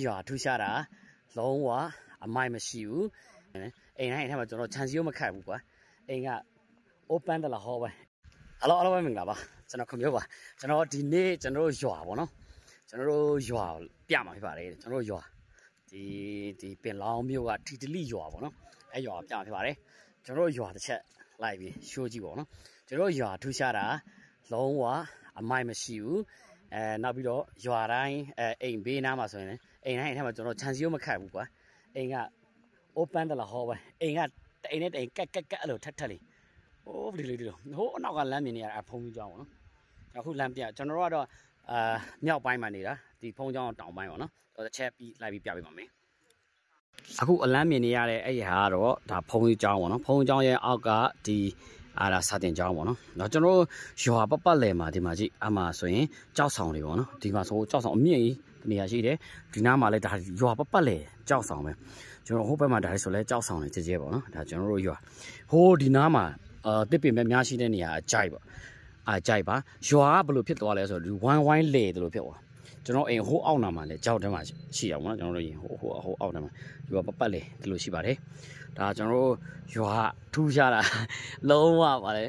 呀，土下啦，龙娃啊买么西乌，哎，那他们做了长期我们开不过，哎呀，我搬的了好呗。Hello，明白吧？真的看没吧？真的今年真的热不喏，真的热变嘛，是吧嘞？真的热，这变老苗啊，这里热不喏？哎热变是吧嘞？真的热的吃来边小鸡不喏？真的热土下啦，龙娃啊买么西乌，那边了热来，哎别那嘛说呢？哎，那他们做了长期我们开不过，哎呀，我搬的了好呗，哎呀，哎那哎嘎了，太哩。哦，对了，好，那个蓝面呢，碰撞喏，然后蓝边，ကျွန်တော်ကတော့မြောက်ပိုင်းမှာနေတာဒီဖုံးကြောင်းတောင်ပိုင်းပေါ့နော်။ချက်ပြီးလိုက်ပြီးပြပေးပါမယ်။အခုအလန်းမြင်နေရတဲ့အဲ့ဒီဟာကတော့ဒါဖုံးကြောင်းပေါ့နော်။ဖုံးကြောင်းရဲ့အောက်ကဒီစာတင်ကြောင်းပေါ့နော်။တော့ကျွန်တော်ရွာပတ်လည်မှာဒီမှာကြည့်အမှဆိုရင်ကြောက်ဆောင်တွေပေါ့နော်။ဒီမှာဆိုကြောက်ဆောင်အမြင့်ကြီးနေရာရှိတယ်။ဒီနားမှာလည်းဒါရွာပတ်လည်ကြောက်ဆောင်ပဲ။ကျွန်တော်ဟိုဘက်မှာဒါဆိုလဲကြောက်ဆောင်နေကြဲပေါ့နော်။ဒါကျွန်တော်တို့ရွာဟိုဒီနားမှာတစ်ပင်ပဲများရှိတဲ့နေရာအကြိုက်ပေါ့ကြိုက်ပါရွာကဘယ်လိုဖြစ်သွားလဲဆိုတော့ဝိုင်းလေတယ်လို့ဖြစ်သွားကျွန်တော်အိမ်ဟိုအောက်နာမှာလဲကြောက်တယ်မှာရှိရအောင်နော်ကျွန်တော်တို့ရင်ဟိုအောက်နာမှာရွာပတ်လေဒီလိုရှိပါတယ်ဒါကျွန်တော်တို့ရွာထူးခြားတာလုံးဝပါလေ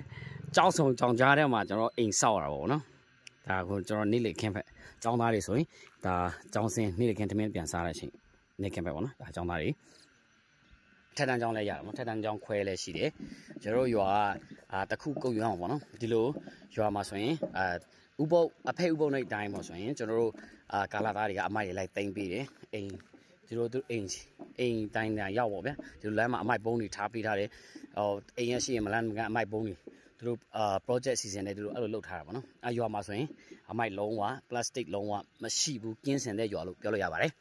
ကြောက်ဆောင်ကြောင်ကြားထဲမှာကျွန်တော်အိမ်ဆောက်ရတာပေါ့နော်ဒါကိုကျွန်တော်နေ့လေခင်းဖက်ကျောင်းသားတွေဆိုရင်ဒါကျောင်းစင်းနေ့လေခင်းသမင်းပြန်စားတဲ့အချိန်နေ့ခင်းဖက်ပေါ့နော်ဒါကျောင်းသားတွေထက်တန်းကြောင်းလဲရအောင်ထက်တန်းကြောင်းခွဲလဲရှိတယ်ကျွန်တော်ရွာတခုကုတ်ရွာအောင်ပေါ့နော်ဒီလိုရွာမှာဆိုရင်ဥပုပ်အဖေဥပုပ်နဲ့တိုင်းပေါ့ဆိုရင်ကျွန်တော်တို့ကာလာသားတွေကအမိုက်တွေလိုက်တင်ပေးတယ်အိမ်ဒီလိုသူအိမ်တိုင်းရောက်ပေါ့ဗျာဒီလိုလမ်းမှာအမိုက်ပုံးတွေထားပေးထားတယ်ဟိုအိမ်ရရှိရင်မလန်းကအမိုက်ပုံးတွေသူတို့project season နဲ့သူတို့အဲ့လိုလုပ်ထားတာပေါ့နော်ရွာမှာဆိုရင်အမိုက်လုံးဝ plastic လုံးဝမရှိဘူးကင်းစင်တဲ့ရွာလို့ပြောလို့ရပါတယ်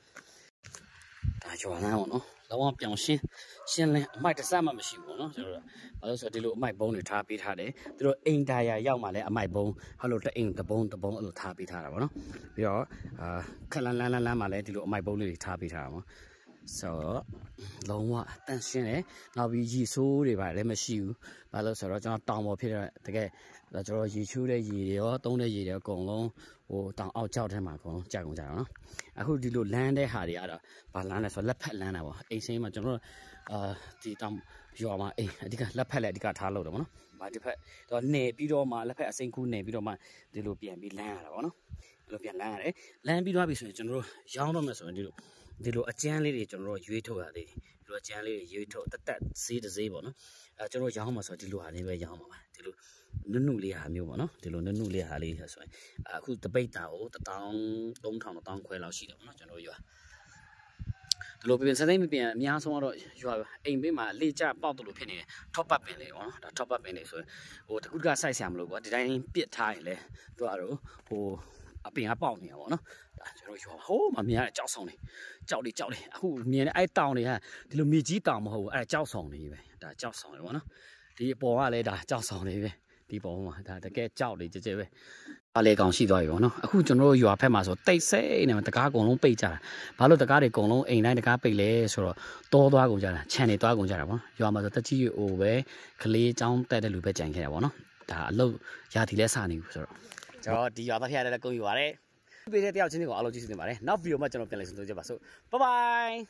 ဒါရွာလမ်းပေါ့နော်လောကပြောင်းရှင်းလင်းအမိုက်တစ်စမှမရှိဘူးပေါ့နော်ကျွန်တော်တို့ဘာလို့ဆိုဒီလိုအမိုက်ပုံးတွေထားပေးထားတယ်သူတို့အိမ်တာယာရောက်မှလည်းအမိုက်ပုံးဟလိုတအိမ်တပုံးအဲ့လိုထားပေးထားတာပေါ့နော်ပြီးတော့ခက်လန်းမှလည်းဒီလိုအမိုက်ပုံးလေးတွေထားပေးထားတာပေါ့ဆိုတော့လုံးဝတန့်ရှင်းတယ်နောက်ပြီးရေဆိုးတွေပါလည်းမရှိဘူးဘာလို့ဆိုတော့ကျွန်တော်တောင်ပေါ်ဖြစ်တဲ့တကယ်ကျွန်တော်ရေချိုးတဲ့ရေတွေရောသုံးတဲ့ရေတွေအကုန်လုံးဟိုတောင်အောက်ကျောက်ထဲမှာအကုန်လုံးကြာကုန်ကြတော့နော်အခုဒီလိုလမ်းတဲ့ဟာတွေကတော့ဘာလမ်းလဲဆိုတော့လက်ဖက်လမ်းတာပေါ့အိမ်စင်းမှာကျွန်တော်တို့ဒီတောင်ရွာမှာအိမ်အဓိကလက်ဖက်လည်းအဓိကထားလို့တယ်ပေါ့နော်ဘာဒီဖက်တော့နေပြီးတော့မှလက်ဖက်အစိမ်းကူးနေပြီးတော့မှဒီလိုပြန်ပြီးလမ်းရတာပေါ့နော်ဒီလိုပြန်လမ်းရတယ်လမ်းပြီးသွားပြီဆိုရင်ကျွန်တော်တို့ရောင်းတော့မယ်ဆိုရင်ဒီလိုအကျန်းလေးတွေကျွန်တော်တို့ရွေးထုတ်ရသေးတယ်ဒီလိုအကျန်းလေးတွေရွေးထုတ်တက်ဈေးပေါ့နော်ကျွန်တော်ရောင်းမှာဆိုဒီလိုဟာလေးပဲရောင်းမှာပါဒီလိုနုလေးဟာမျိုးပေါ့နော်ဒီလိုနုလေးဟာလေးဆိုရင်အခုတပိတ်တာကို1300ခွဲလောက်ရှိတယ်ပေါ့နော်ကျွန်တော်ရွာဒီလိုပြင်စသိမ့်မပြင်အများဆုံးကတော့ရွာအိမ်ဘေးမှာလေကျပေါက်တယ်လို့ဖြစ်နေတယ် top up ပင်လေးပေါ့နော်ဒါ top up ပင်လေးဆိုရင်ဟိုတကူကစိုက်ဆရာမလို့ကွာဒီတိုင်းပစ်ထားရင်လေသူကတော့ဟိုအပင်ကပေါက်နေတာပေါ့နော်ဒါကျွန်တော်ရွာဟိုးမမြင်ရကြောက်ဆောင်နေကြောက်လေအခုမြင်နေအဲ့တောင်တွေကဒီလိုမြေကြီးတောင်မဟုတ်ဘူးအဲ့ကြောက်ဆောင်နေပဲဒါကြောက်ဆောင်နေပေါ့နော်ဒီအပေါ်ကလည်းဒါကြောက်ဆောင်နေပဲဒီပေါ်မှာဒါတကယ်ကြောက်လေကြဲပဲအလေကောင်ရှိသွားပြီပေါ့နော်အခုကျွန်တော်တို့ရွာဖက်မှာဆိုတိတ်ဆိတ်နေမှာတကားအကုန်လုံးပိတ်ကြတာဘာလို့တကားတွေအကုန်လုံးအိမ်တိုင်းတကားပိတ်လဲဆိုတော့တောသွားကုန်ကြတာခြံတွေသွားကုန်ကြတာပေါ့ရွာမှာဆိုတက်ကြီးအိုပဲကလေးចောင်းတက်တဲ့လူပဲကြံခဲ့တာပေါ့နော်ဒါအလုပ်ရာသီလဲစနေဘူးဆိုတော့ကျွန်တော်ဒီရွာသားဖျားတဲ့ကုန်ယူပါတယ်ပေးတဲ့တယောက်ချင်းတွေကိုအားလုံးကြည့်နေပါတယ်နောက်ဗီဒီယိုမှာကျွန်တော်ပြန်လည်ဆုံတွေ့ကြပါစို့ bye bye